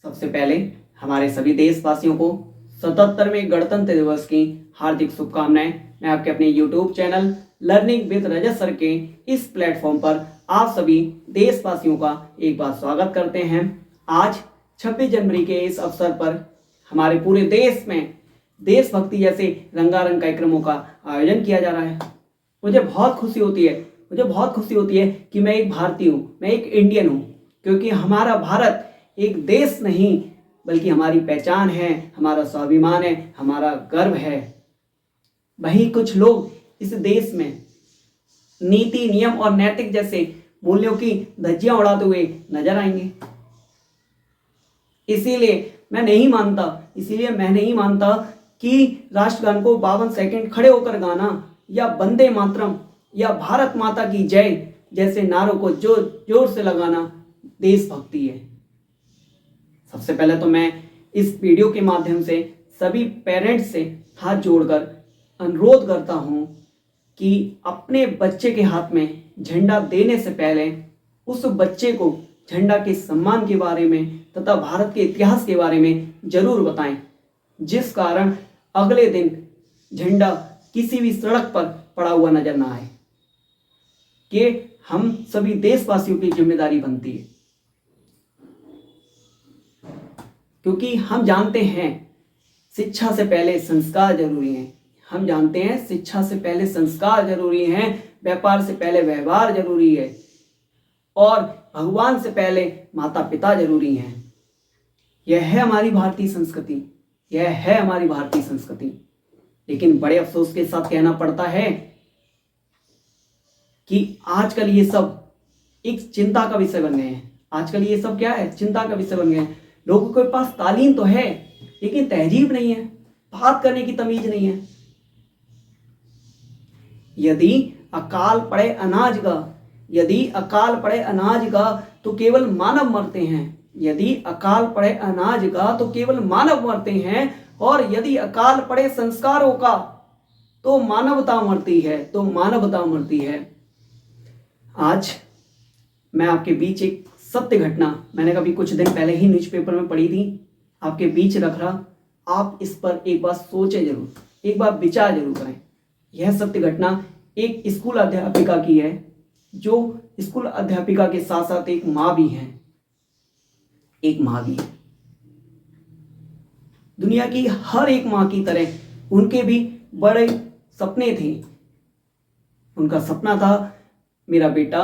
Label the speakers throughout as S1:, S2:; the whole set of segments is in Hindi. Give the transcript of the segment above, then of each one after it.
S1: सबसे पहले हमारे सभी देशवासियों को 77वें गणतंत्र दिवस की हार्दिक शुभकामनाएं। मैं आपके अपने YouTube channel learning with Rajat sir के इस प्लेटफॉर्म पर आप सभी देशवासियों का एक बार स्वागत करते हैं। आज 26 जनवरी के इस अवसर पर हमारे पूरे देश में देशभक्ति जैसे रंगारंग कार्यक्रमों का आयोजन किया जा रहा है। मुझे बहुत खुशी होती है कि मैं एक भारतीय हूँ, मैं एक इंडियन हूँ, क्योंकि हमारा भारत एक देश नहीं बल्कि हमारी पहचान है, हमारा स्वाभिमान है, हमारा गर्व है। वहीं कुछ लोग इस देश में नीति, नियम और नैतिक जैसे मूल्यों की धज्जियां उड़ाते हुए नजर आएंगे। इसीलिए मैं नहीं मानता कि राष्ट्रगान को 52 सेकंड खड़े होकर गाना या वंदे मातरम या भारत माता की जय जैसे नारों को जोर से लगाना देशभक्ति है। सबसे पहले तो मैं इस वीडियो के माध्यम से सभी पेरेंट्स से हाथ जोड़कर अनुरोध करता हूं कि अपने बच्चे के हाथ में झंडा देने से पहले उस बच्चे को झंडा के सम्मान के बारे में तथा भारत के इतिहास के बारे में जरूर बताएं, जिस कारण अगले दिन झंडा किसी भी सड़क पर पड़ा हुआ नजर ना आए। कि हम सभी देशवासियों की जिम्मेदारी बनती है, क्योंकि हम जानते हैं शिक्षा से पहले संस्कार जरूरी हैं, व्यापार से पहले व्यवहार जरूरी है और भगवान से पहले माता पिता जरूरी हैं। यह है हमारी भारतीय संस्कृति। लेकिन बड़े अफसोस के साथ कहना पड़ता है कि आजकल ये सब एक चिंता का विषय बन गए हैं। चिंता का विषय बन गए हैं। लोगों के पास तालीम तो है लेकिन तहजीब नहीं है, बात करने की तमीज नहीं है। यदि अकाल पड़े अनाज का तो केवल मानव मरते हैं, और यदि अकाल पड़े संस्कारों का तो मानवता मरती है। आज मैं आपके बीच एक सत्य घटना मैंने कभी कुछ दिन पहले ही न्यूज़पेपर में पढ़ी थी, आपके बीच रख रहा। आप इस पर एक बार सोचें जरूर, एक बार विचार जरूर करें। यह सत्य घटना एक स्कूल अध्यापिका की है, जो स्कूल अध्यापिका के साथ साथ एक माँ भी है। दुनिया की हर एक माँ की तरह उनके भी बड़े सपने थे। उनका सपना था मेरा बेटा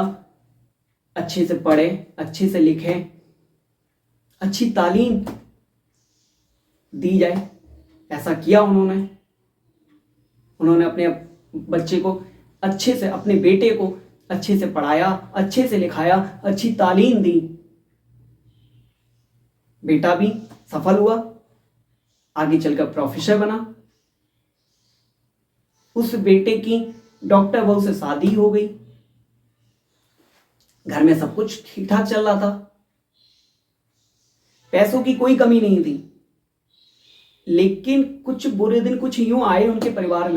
S1: अच्छे से पढ़े, अच्छे से लिखे, अच्छी तालीम दी जाए। ऐसा किया उन्होंने अपने बच्चे को अपने बेटे को अच्छे से पढ़ाया, अच्छे से लिखाया, अच्छी तालीम दी। बेटा भी सफल हुआ, आगे चलकर प्रोफेसर बना। उस बेटे की डॉक्टर बहू से शादी हो गई, घर में सब कुछ ठीक ठाक चल रहा था, पैसों की कोई कमी नहीं थी। लेकिन कुछ बुरे दिन कुछ यूं आए उनके परिवार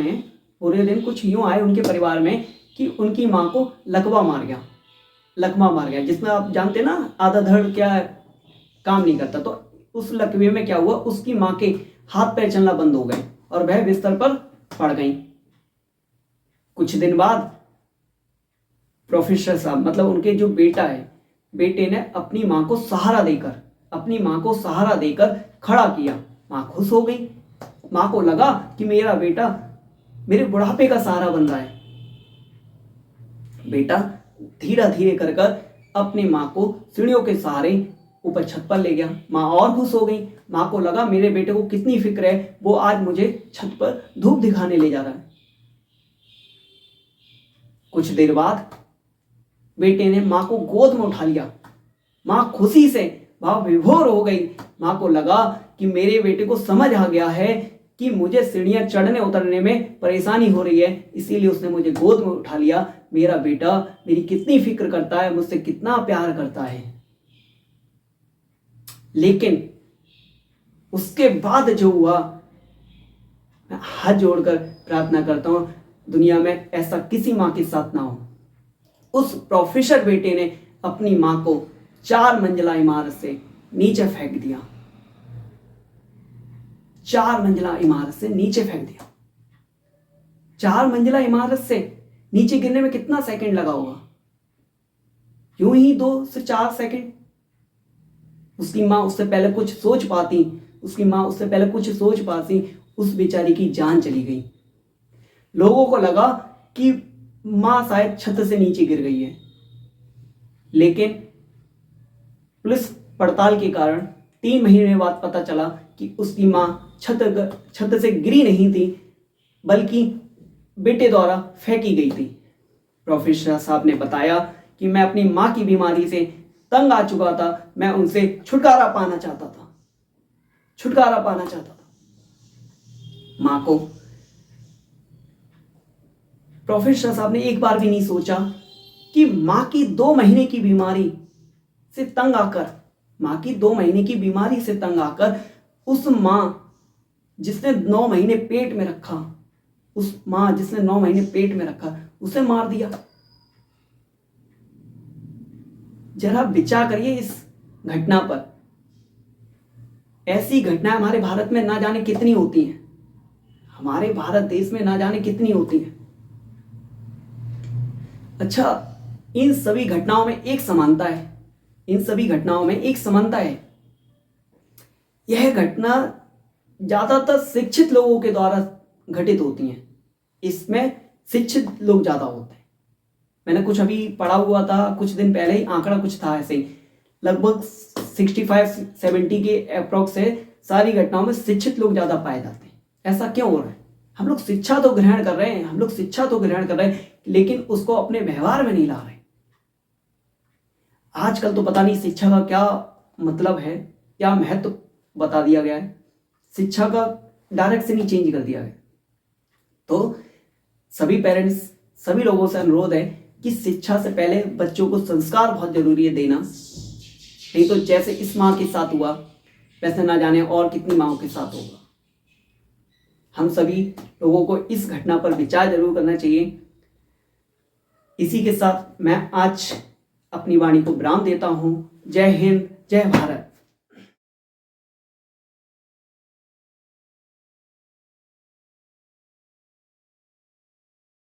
S1: में कि उनकी मां को लकवा मार गया, जिसमें आप जानते ना आधा धड़ क्या काम नहीं करता। तो उस लकवे में क्या हुआ, उसकी मां के हाथ पैर चलना बंद हो गए और वह बिस्तर पर पड़ गई। कुछ दिन बाद प्रोफेसर साहब, मतलब उनके जो बेटे ने अपनी मां को सहारा देकर खड़ा किया। मां खुश हो गई। मां को लगा कि मेरा बेटा मेरे बुढ़ापे का सहारा बन रहा है। बेटा धीरे धीरे कर अपनी मां को सीढ़ियों के सहारे ऊपर छत पर ले गया। मां और खुश हो गई। मां को लगा मेरे बेटे को कितनी फिक्र है, वो आज मुझे छत पर धूप दिखाने ले जा रहा है। कुछ देर बाद बेटे ने मां को गोद में उठा लिया। मां खुशी से भाव विभोर हो गई। मां को लगा कि मेरे बेटे को समझ आ गया है कि मुझे सीढ़ियां चढ़ने उतरने में परेशानी हो रही है, इसीलिए उसने मुझे गोद में उठा लिया। मेरा बेटा मेरी कितनी फिक्र करता है, मुझसे कितना प्यार करता है। लेकिन उसके बाद जो हुआ, मैं हाथ जोड़कर प्रार्थना करता हूं दुनिया में ऐसा किसी मां के साथ ना हो। उस प्रोफेसर बेटे ने अपनी मां को 4 मंजिला इमारत से नीचे फेंक दिया, 4 मंजिला इमारत से नीचे फेंक दिया। 4 मंजिला इमारत से नीचे गिरने में कितना सेकंड लगा होगा? यूं ही 2 से 4 सेकंड। उसकी मां उससे पहले कुछ सोच पाती, उस बेचारी की जान चली गई। लोगों को लगा कि मां शायद छत से नीचे गिर गई है, लेकिन पुलिस पड़ताल के कारण 3 महीने बाद पता चला कि उसकी मां छत से गिरी नहीं थी, बल्कि बेटे द्वारा फेंकी गई थी। प्रोफेसर साहब ने बताया कि मैं अपनी मां की बीमारी से तंग आ चुका था, मैं उनसे छुटकारा पाना चाहता था। मां को प्रोफेसर साहब ने एक बार भी नहीं सोचा कि मां की 2 महीने की बीमारी से तंग आकर उस मां जिसने 9 महीने पेट में रखा, उसे मार दिया। जरा विचार करिए इस घटना पर। ऐसी घटनाएं हमारे भारत में ना जाने कितनी होती हैं, हमारे भारत देश में ना जाने कितनी होती हैं। अच्छा, इन सभी घटनाओं में एक समानता है। यह घटना ज्यादातर शिक्षित लोगों के द्वारा घटित होती हैं। इसमें शिक्षित लोग ज्यादा होते हैं। मैंने कुछ अभी पढ़ा हुआ था, कुछ दिन पहले ही आंकड़ा कुछ था ऐसे ही, लगभग 65-70 के अप्रोक्स से सारी घटनाओं में शिक्षित लोग ज्यादा पाए जाते हैं। ऐसा क्यों हो रहा है? हम लोग शिक्षा तो ग्रहण कर रहे हैं, लेकिन उसको अपने व्यवहार में नहीं ला रहे। आजकल तो पता नहीं शिक्षा का क्या मतलब है, क्या महत्व बता दिया गया है, शिक्षा का डायरेक्शन ही चेंज कर दिया गया। तो सभी पेरेंट्स, सभी लोगों से अनुरोध है कि शिक्षा से पहले बच्चों को संस्कार बहुत जरूरी है देना। नहीं तो जैसे इस मां के साथ हुआ, वैसे ना जाने और कितनी माओं के साथ होगा। हम सभी लोगों को इस घटना पर विचार जरूर करना चाहिए। इसी के साथ मैं आज अपनी वाणी को विराम देता हूं। जय हिंद, जय भारत।